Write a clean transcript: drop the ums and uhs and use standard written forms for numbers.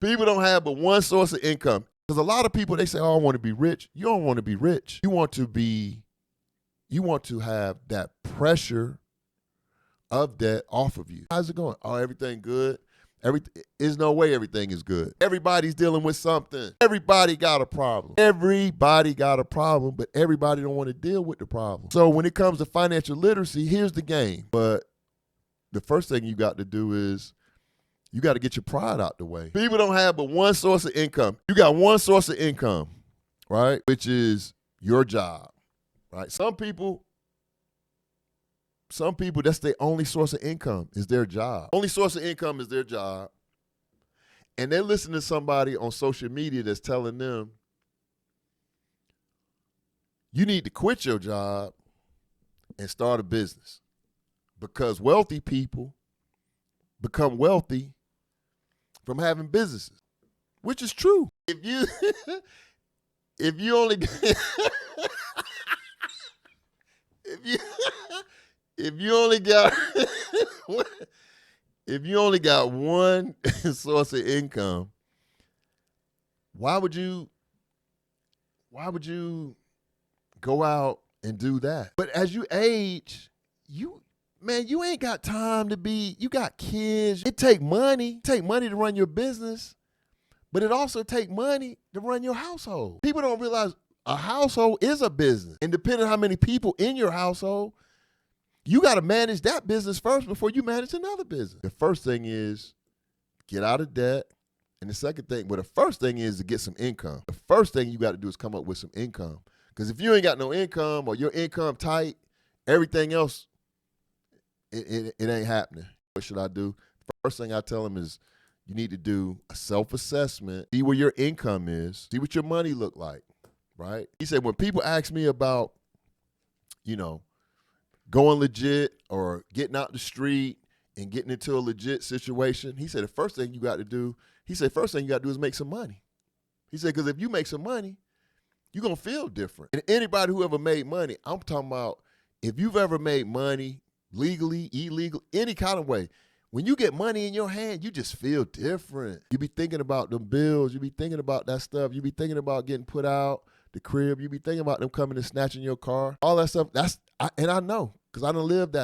People don't have but one source of income. Because a lot of people, they say, oh, I want to be rich. You don't want to be rich. You want to have that pressure of debt off of you. How's it going? Oh, everything good? There's no way everything is good. Everybody's dealing with something. Everybody got a problem. Everybody got a problem, but everybody don't want to deal with the problem. So when it comes to financial literacy, here's the game. But the first thing you got to do is you got to get your pride out the way. People don't have but one source of income. You got one source of income, right? Which is your job, right? Some people, that's their only source of income is their job. Only source of income is their job. And they're listening to somebody on social media that's telling them, you need to quit your job and start a business. Because wealthy people become wealthy from having businesses, which is true. If you only if you only got one source of income, why would you go out and do that? But as you age, you ain't got time you got kids. It take money to run your business, but it also take money to run your household. People don't realize a household is a business. And depending on how many people in your household, you got to manage that business first before you manage another business. The first thing is get out of debt. And the first thing is to get some income. The first thing you got to do is come up with some income. Because if you ain't got no income or your income tight, everything else, it ain't happening. What should I do? First thing I tell them is you need to do a self-assessment, see where your income is, see what your money look like, right? He said, when people ask me about, going legit or getting out the street and getting into a legit situation, he said, first thing you got to do is make some money. He said, because if you make some money, you're going to feel different. And anybody who ever made money, I'm talking about if you've ever made money legally, illegal, any kind of way, when you get money in your hand, you just feel different. You be thinking about them bills. You be thinking about that stuff. You be thinking about getting put out the crib. You be thinking about them coming and snatching your car. All that stuff, I know because I done lived that.